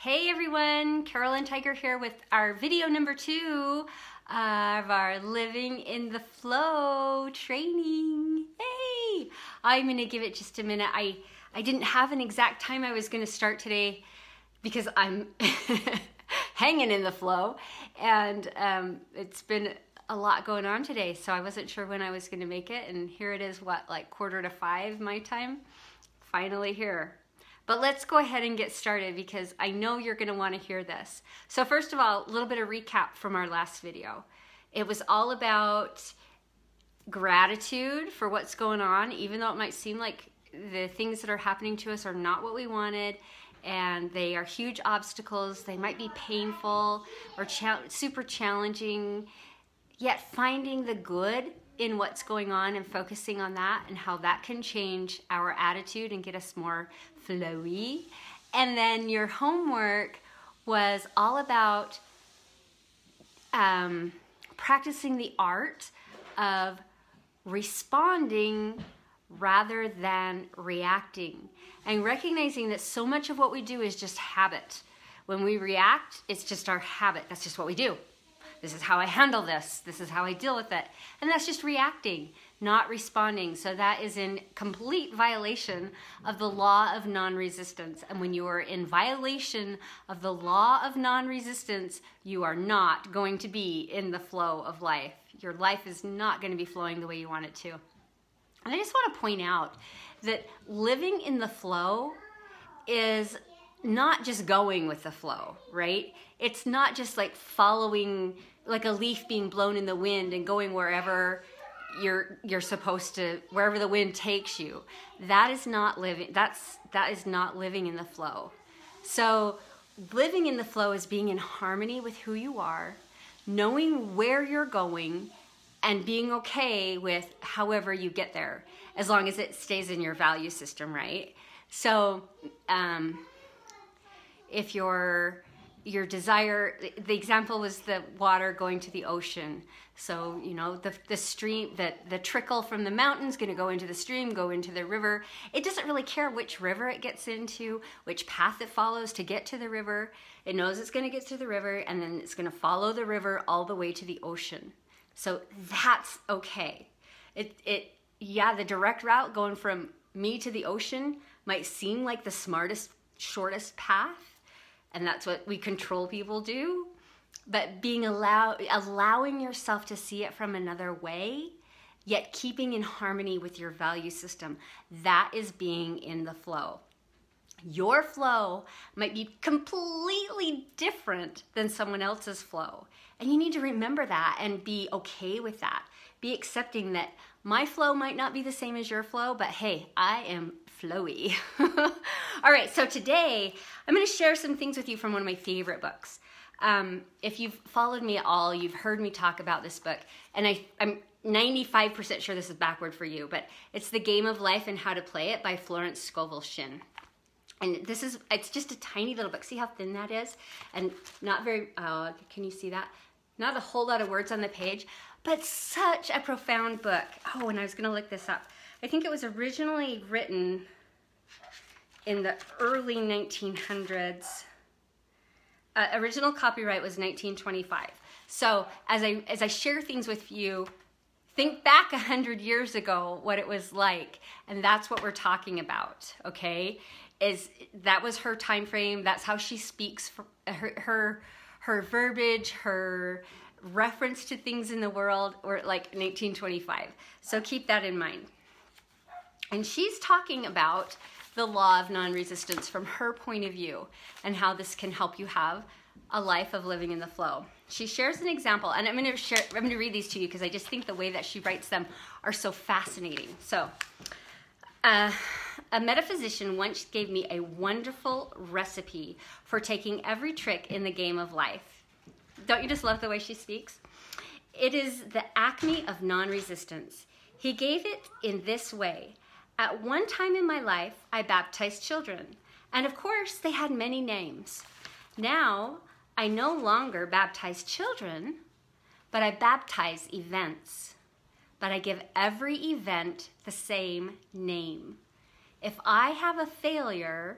Hey everyone, Carolyn Tiger here with our video number 2 of our Living in the Flow training. Hey! I'm gonna give it just a minute. I didn't have an exact time I was gonna start today because I'm hanging in the flow, and it's been a lot going on today, so I wasn't sure when I was gonna make it, and here it is, what, like 4:45 my time? Finally here. But let's go ahead and get started because I know you're going to want to hear this. So first of all, a little bit of recap from our last video. It was all about gratitude for what's going on, even though it might seem like the things that are happening to us are not what we wanted, and they are huge obstacles. They might be painful or super challenging, yet finding the good in what's going on and focusing on that and how that can change our attitude and get us more flowy. And then your homework was all about practicing the art of responding rather than reacting, and recognizing that so much of what we do is just habit. When we react, it's just our habit. That's just what we do. This is how I handle this. This is how I deal with it. And that's just reacting, not responding. So that is in complete violation of the law of non-resistance. And when you are in violation of the law of non-resistance, you are not going to be in the flow of life. Your life is not going to be flowing the way you want it to. And I just want to point out that living in the flow is not just going with the flow, right? It's not just like following, like a leaf being blown in the wind and going wherever you're supposed to, wherever the wind takes you. That is not living. That is not living in the flow. So living in the flow is being in harmony with who you are, knowing where you're going, and being okay with however you get there, as long as it stays in your value system, right? So if your desire, the example was the water going to the ocean. So, you know, the stream, the trickle from the mountain's going to go into the stream, go into the river. It doesn't really care which river it gets into, which path it follows to get to the river. It knows it's going to get to the river, and then it's going to follow the river all the way to the ocean. So that's okay. Yeah, the direct route going from me to the ocean might seem like the smartest, shortest path, and that's what we control people do. But being allowing yourself to see it from another way, yet keeping in harmony with your value system, that is being in the flow. Your flow might be completely different than someone else's flow. And you need to remember that and be okay with that. Be accepting that my flow might not be the same as your flow, but hey, I am flowy. All right, so today I'm going to share some things with you from one of my favorite books. If you've followed me at all, you've heard me talk about this book, and I'm 95% sure this is backward for you, but it's The Game of Life and How to Play It by Florence Scovel Shinn. And it's just a tiny little book. See how thin that is? And not very, can you see that? Not a whole lot of words on the page, but such a profound book. Oh, and I was gonna look this up. I think it was originally written in the early 1900s. Original copyright was 1925. So as I share things with you, think back 100 years ago what it was like, and that's what we're talking about, okay? That was her time frame. That's how she speaks. Her verbiage, her reference to things in the world were like 1925. So keep that in mind. And she's talking about the law of non-resistance from her point of view and how this can help you have a life of living in the flow. She shares an example, and I'm going to read these to you because I just think the way that she writes them are so fascinating. So, a metaphysician once gave me a wonderful recipe for taking every trick in the game of life. Don't you just love the way she speaks? It is the acme of non-resistance. He gave it in this way. At one time in my life, I baptized children, and of course, they had many names. Now, I no longer baptize children, but I baptize events. But I give every event the same name. If I have a failure,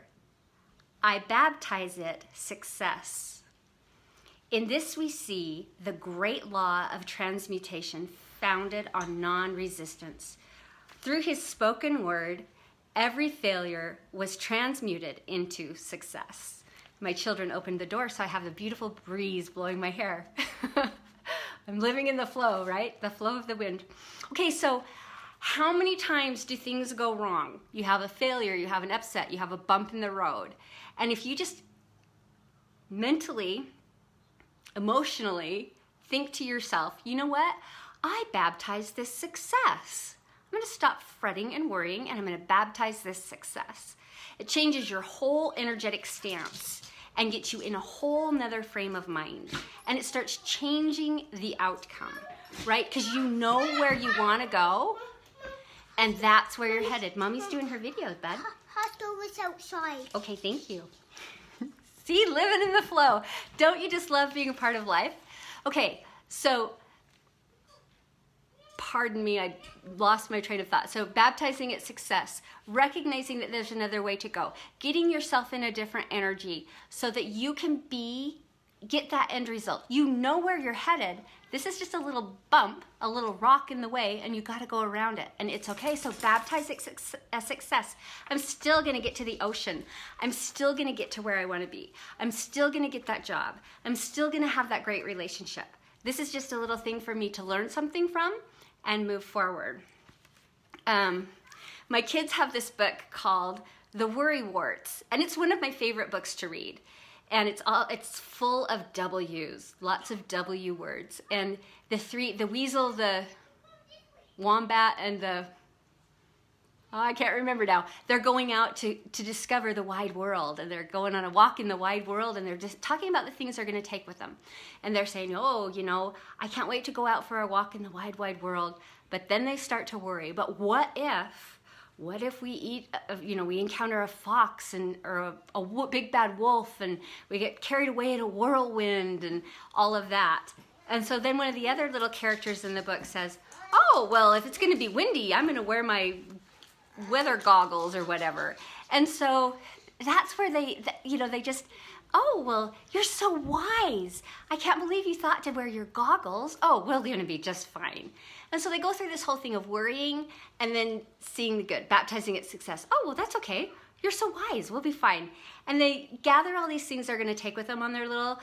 I baptize it success. In this we see the great law of transmutation founded on non-resistance. Through his spoken word, every failure was transmuted into success. My children opened the door, so I have a beautiful breeze blowing my hair. I'm living in the flow, right? The flow of the wind. Okay, so how many times do things go wrong? You have a failure, you have an upset, you have a bump in the road. And if you just mentally, emotionally think to yourself, you know what? I baptize this success. I'm going to stop fretting and worrying, and I'm going to baptize this success. It changes your whole energetic stance and gets you in a whole nother frame of mind. And it starts changing the outcome, right? Because you know where you want to go, and that's where you're headed. Mommy's doing her videos, bud. Hostel was outside. Okay, thank you. See, living in the flow. Don't you just love being a part of life? Okay, so pardon me, I lost my train of thought. So baptizing it success, recognizing that there's another way to go, getting yourself in a different energy so that you can get that end result. You know where you're headed. This is just a little bump, a little rock in the way, and you got to go around it, and it's okay. So baptize it as success. I'm still going to get to the ocean. I'm still going to get to where I want to be. I'm still going to get that job. I'm still going to have that great relationship. This is just a little thing for me to learn something from and move forward. My kids have this book called The Worry Warts, and it's one of my favorite books to read. And it's full of W's, lots of W words. And the weasel, the wombat, and I can't remember now. They're going out to discover the wide world, and they're going on a walk in the wide world, and they're just talking about the things they're going to take with them. And they're saying, oh, you know, I can't wait to go out for a walk in the wide, wide world. But then they start to worry. But what if we we encounter a fox or a big bad wolf, and we get carried away in a whirlwind and all of that. And so then one of the other little characters in the book says, oh, well, if it's going to be windy, I'm going to wear my weather goggles or whatever. And so that's where they just, oh, well, you're so wise. I can't believe you thought to wear your goggles. Oh, we're going to be just fine. And so they go through this whole thing of worrying and then seeing the good, baptizing it success. Oh, well, that's okay. You're so wise. We'll be fine. And they gather all these things they're going to take with them on their little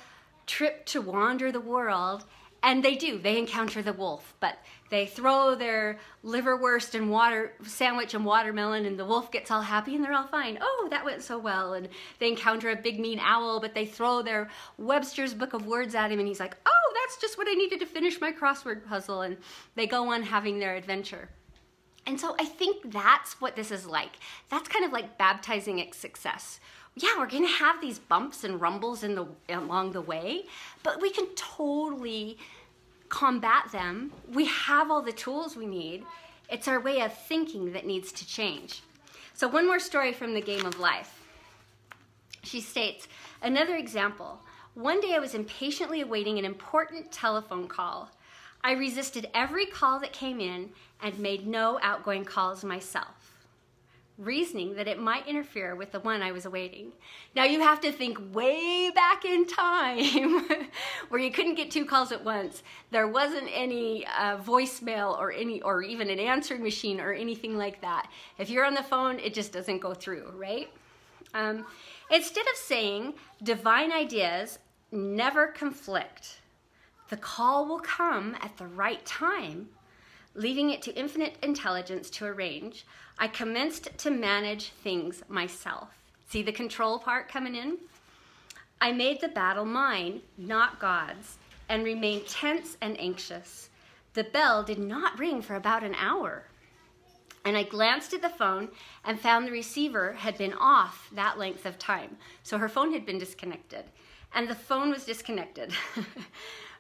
trip to wander the world. And they do. They encounter the wolf, but they throw their liverwurst and sandwich and watermelon, and the wolf gets all happy, and they're all fine. Oh, that went so well. And they encounter a big mean owl, but they throw their Webster's Book of Words at him, and he's like, oh, that's just what I needed to finish my crossword puzzle. And they go on having their adventure. And so I think that's what this is like. That's kind of like baptizing it success. Yeah, we're going to have these bumps and rumbles along the way, but we can totally combat them. We have all the tools we need. It's our way of thinking that needs to change. So one more story from the game of life. She states, another example. One day I was impatiently awaiting an important telephone call. I resisted every call that came in and made no outgoing calls myself, reasoning that it might interfere with the one I was awaiting. Now you have to think way back in time where you couldn't get two calls at once. There wasn't any voicemail or even an answering machine or anything like that. If you're on the phone, it just doesn't go through, right? Instead of saying divine ideas never conflict, the call will come at the right time, leaving it to infinite intelligence to arrange, I commenced to manage things myself. See the control part coming in? I made the battle mine, not God's, and remained tense and anxious. The bell did not ring for about an hour. And I glanced at the phone and found the receiver had been off that length of time. So her phone had been disconnected, and the phone was disconnected.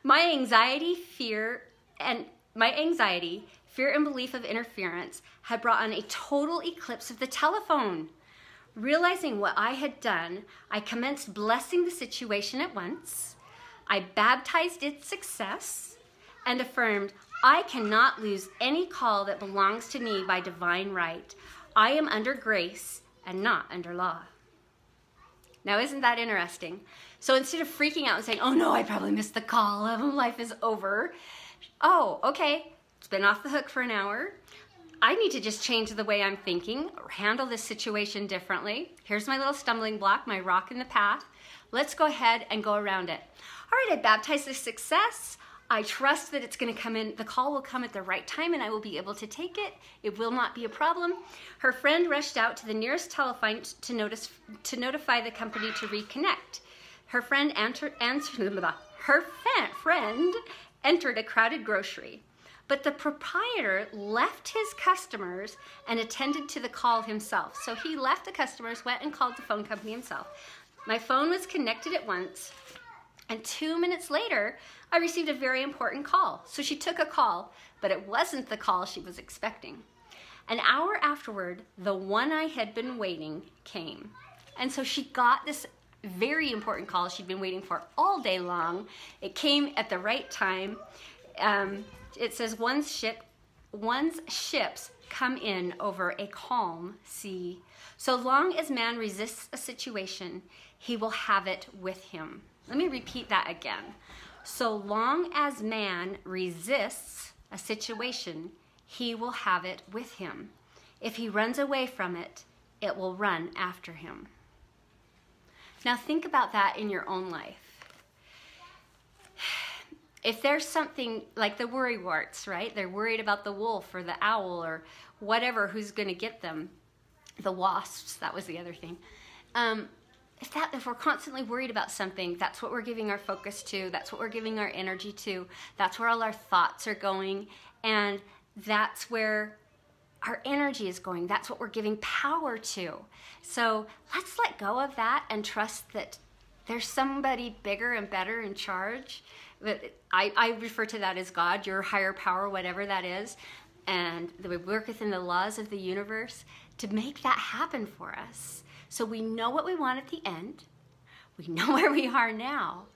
My anxiety, fear, and belief of interference had brought on a total eclipse of the telephone. Realizing what I had done, I commenced blessing the situation at once. I baptized its success and affirmed, I cannot lose any call that belongs to me by divine right. I am under grace and not under law. Now, isn't that interesting? So instead of freaking out and saying, oh no, I probably missed the call, life is over. Oh, okay, it's been off the hook for an hour. I need to just change the way I'm thinking or handle this situation differently. Here's my little stumbling block, my rock in the path. Let's go ahead and go around it. All right, I baptized the success. I trust that it's going to come in, the call will come at the right time and I will be able to take it. It will not be a problem. Her friend rushed out to the nearest telephone to notify the company to reconnect. Her friend entered a crowded grocery, but the proprietor left his customers and attended to the call himself. So he left the customers, went and called the phone company himself. My phone was connected at once, and 2 minutes later, I received a very important call. So she took a call, but it wasn't the call she was expecting. An hour afterward, the one I had been waiting came. And so she got this very important call she'd been waiting for all day long. It came at the right time. It says one's ships come in over a calm sea. So long as man resists a situation, he will have it with him. Let me repeat that again. So long as man resists a situation, he will have it with him. If he runs away from it, it will run after him. Now think about that in your own life. If there's something like the worrywarts, right? They're worried about the wolf or the owl or whatever, who's going to get them. The wasps, that was the other thing. If we're constantly worried about something, that's what we're giving our focus to, that's what we're giving our energy to, that's where all our thoughts are going, and that's where our energy is going. That's what we're giving power to. So let's let go of that and trust that there's somebody bigger and better in charge. I refer to that as God, your higher power, whatever that is, and that we work within the laws of the universe to make that happen for us. So we know what we want at the end, we know where we are now,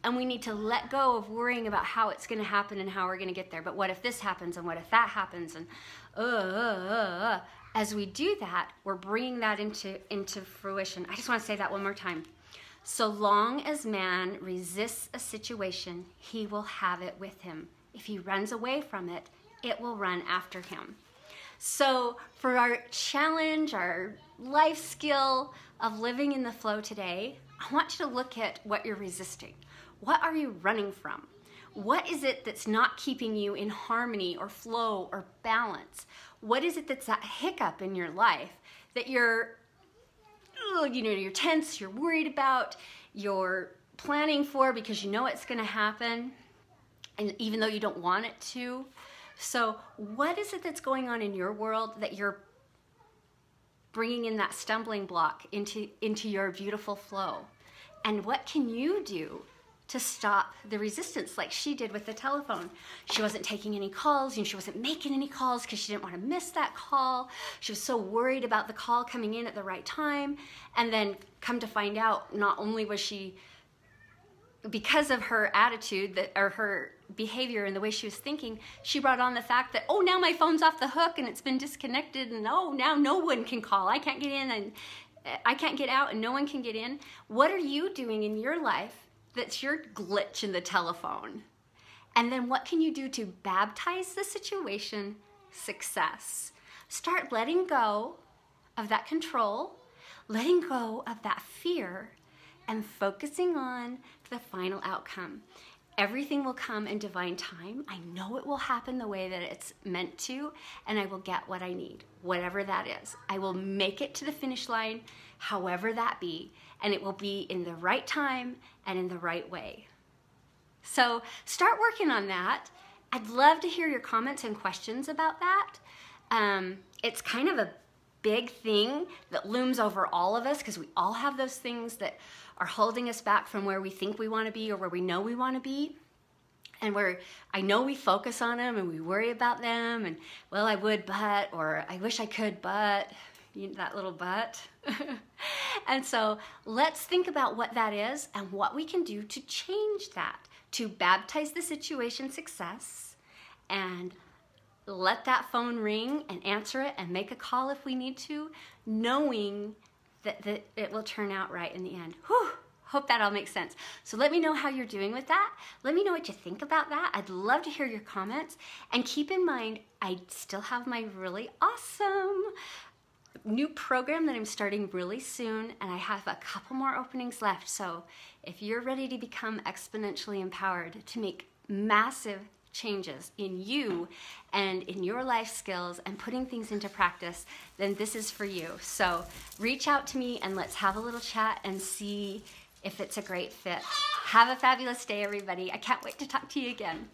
and we need to let go of worrying about how it's going to happen and how we're going to get there. But what if this happens and what if that happens? And as we do that, we're bringing that into fruition. I just want to say that one more time. So long as man resists a situation, he will have it with him. If he runs away from it, it will run after him. So for our challenge, our life skill of living in the flow today, I want you to look at what you're resisting. What are you running from? What is it that's not keeping you in harmony or flow or balance? What is it that's that hiccup in your life that you're tense, you're worried about, you're planning for because you know it's going to happen, and even though you don't want it to? So what is it that's going on in your world that you're bringing in that stumbling block into your beautiful flow? And what can you do to stop the resistance like she did with the telephone? She wasn't taking any calls, and she wasn't making any calls because she didn't want to miss that call. She was so worried about the call coming in at the right time. And then come to find out, not only was she, because of her attitude or her behavior and the way she was thinking, she brought on the fact that, oh, now my phone's off the hook and it's been disconnected, and oh, now no one can call. I can't get in and I can't get out and no one can get in. What are you doing in your life that's your glitch in the telephone? And then what can you do to baptize the situation success? Start letting go of that control, letting go of that fear, and focusing on the final outcome. Everything will come in divine time. I know it will happen the way that it's meant to, and I will get what I need, whatever that is. I will make it to the finish line, however that be, and it will be in the right time and in the right way. So start working on that. I'd love to hear your comments and questions about that. It's kind of a big thing that looms over all of us because we all have those things that are holding us back from where we think we want to be or where we know we want to be. And where I know we focus on them and we worry about them and, well, I would, but, or I wish I could, but, that little but. And so let's think about what that is and what we can do to change that, to baptize the situation success and let that phone ring and answer it and make a call if we need to, knowing that it will turn out right in the end. Whew. Hope that all makes sense. So let me know how you're doing with that. Let me know what you think about that. I'd love to hear your comments. And keep in mind, I still have my really awesome new program that I'm starting really soon, and I have a couple more openings left. So if you're ready to become exponentially empowered to make massive changes in you and in your life skills and putting things into practice, then this is for you. So reach out to me and let's have a little chat and see if it's a great fit. Have a fabulous day, everybody. I can't wait to talk to you again.